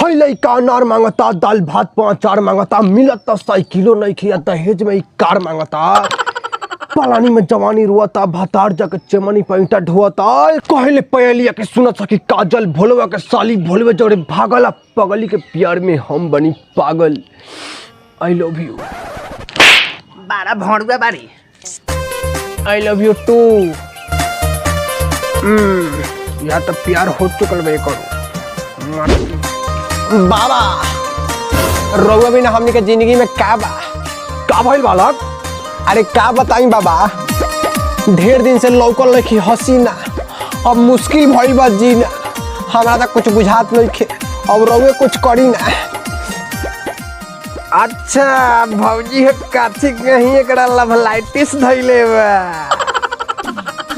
हई लइका अनार मांगता, दाल भात 5-4 मांगता, मिलत साइकिलो नहीं खिया, दहेज में कार मांगता, पलानी में जवानी रुआता, भातार जाके चमनी पैंटा ढोता, कहले पयलिया के सुनत सकी काजल भोलवा के साली भोलवे जोड़े भागला, पगली के प्यार में हम बनी पागल। I love you. बारा भौड़ुआ बारी। I love you too. या तो प्यार हो चुकल बे करो बाबा। रउआ बिना हमनी के जिंदगी में का भइल बालक? अरे का बताई बाबा, ढेर दिन से लौकल रखी हसीना, अब मुश्किल भइल बा जीना, हमरा तो कुछ बुझात नहीं, अब रउए कुछ करी ना। अच्छा भौजी है काथी कहीं एकरा लवलाइटिस धइले बा।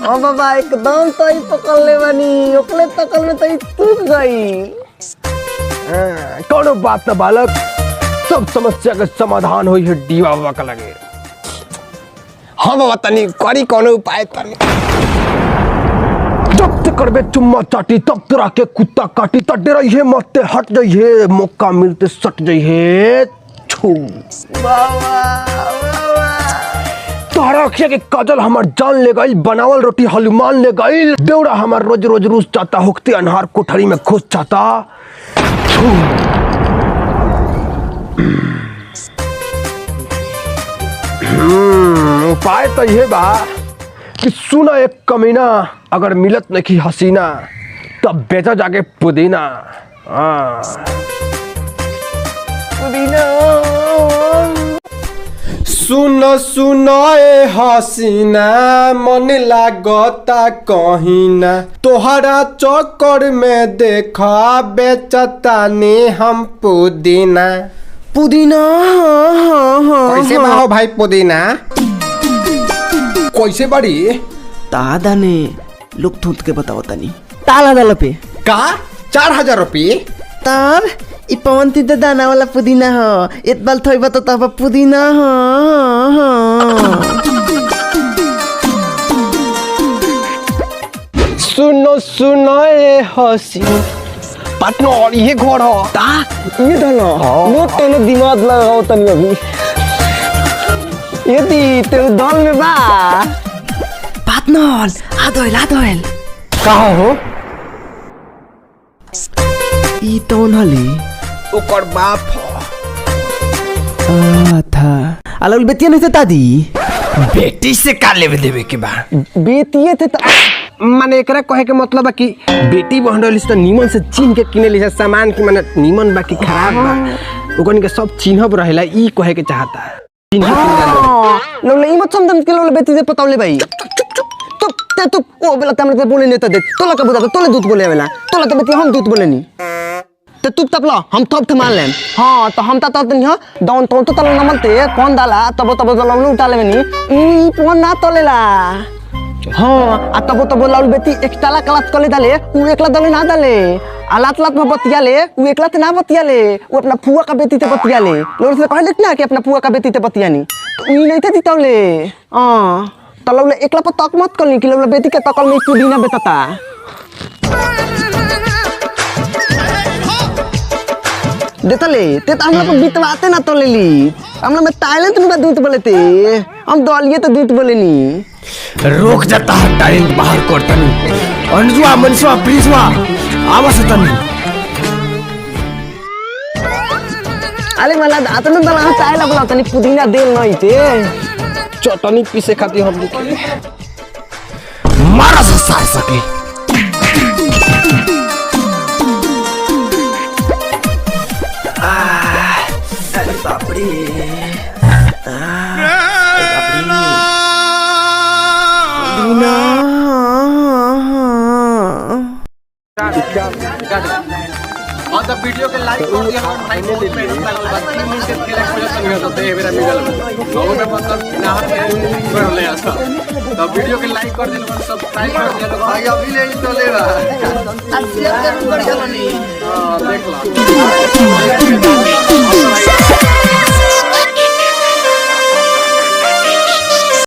ओ बाबा एकदम तो ही पकड़ ले बनी, ओकले तकल में तो ही टूट गई। कोनो बात ना बालक, सब समस्या का समाधान होई है डीवा बाबा का लगे। हाँ बाबा तनी करी कोनो उपाय तनी। जब तक करबे चुम्मा चाटी तब तोरा के कुत्ता काटी, त डरइहे मत हट जइहे, मौका मिलते सट जइहे। छू तोहरा अखिया के काजल हमार जान ले गई, बनावल रोटी हलुमान ले गई, देवरा हमार रोज रोज रूस जाता, होकते अनहार कोठरी में घुस जाता। उपाय तो ये बा कि सुना एक कमीना, अगर मिलत नहीं हसीना तब बेचा जाके पुदीना। पुदीना सुनो सुनो ए हसीना, मन लागता कहीं ना, तोहरा चक्कर में देखा बेचता ने हम पुदीना। पुदीना कैसे बा हो भाई पुदीना? कैसे बड़ी? तादा ने लोग थूत के बताओ तनी। ताला दाल पे का 4000 रुपये? तार इ पवन तीते दाना वाला पुदीना हो, एक बाल थोई बता तब पुदीना हो। सुनो सुनो ए हसी पार्टनर, ये घर हो ता ये धलो मोट तने दिमाग लगाओ तनी अभी। ये दी तेरे दल में बा पार्टनर आदोल कहाँ हो? ई तौन हली ओकर बाप हो। था अलग बेटिया नहीं थे दादी, बेटी से का लेवे देवे के बा? बेटिए थे माने एकरा कहे के मतलब है कि बेटी बहन तो नीमन से चिन्ह के किने ली सामान की, माने नीमन बा कि खराब बा ओकन के सब चिन्हब रहेला, ई कहे के चाहता। लो नहीं मत समझ के लो बेटी से पताओ ले भाई। तो ओ बेला तमरे बोले नहीं तो दे तोला का बुदा तोले दूध बोले वाला, तोला तो बेटी हम दूध बोले नहीं तो तू तब ला हम तब थे मान लें। हाँ तो हम तो नहीं हाँ दाउन तो तल नमलते कौन डाला तब लवलू उठा लेवे नहीं कौन ना तलेला। हाँ आ तब लाउल बेटी एक टाला कलात कले डाले, उ एकला दले ना डाले, आलात लात में बतिया ले, उ एकला ते ना बतिया ले, वो अपना फुआ का बेटी ते बतिया ले। लोग से कहले ना कि अपना फुआ का बेटी ते बतिया नहीं, तो ई नहीं थे दितौले। हां तो लौले एकला पर तक मत करनी कि लौले बेटी के तकल में पुदीना बेचता। देतले ते तो हमरा को बितवाते ना तो ले ली, हमरा में टैलेंट में दूध बोलेते, हम दलिए तो दूध बोले नी। रोक जाता है टैलेंट बाहर करतनी, अंजुआ मनसुआ प्लीजवा आवाज तनी। अरे मला दात में बना चाय बोला तनी पुदीना देल नहीं थे, चटनी पीसे खाती हम के मारा से सार सके। अरे बाप रे और द वीडियो के लाइक कर दिया हम भाई बहुत मेहनत लगल बा 3 मिनट के खेल एक्सप्रेशन नहीं होता है मेरा मिलल लोगों में मतलब नाहर में कर ले आता तो वीडियो के लाइक कर दिल और सब्सक्राइब कर दिया लोग भाई अभी ले तो लेवा अब शेयर कर बढ़िया बनी हां देख ला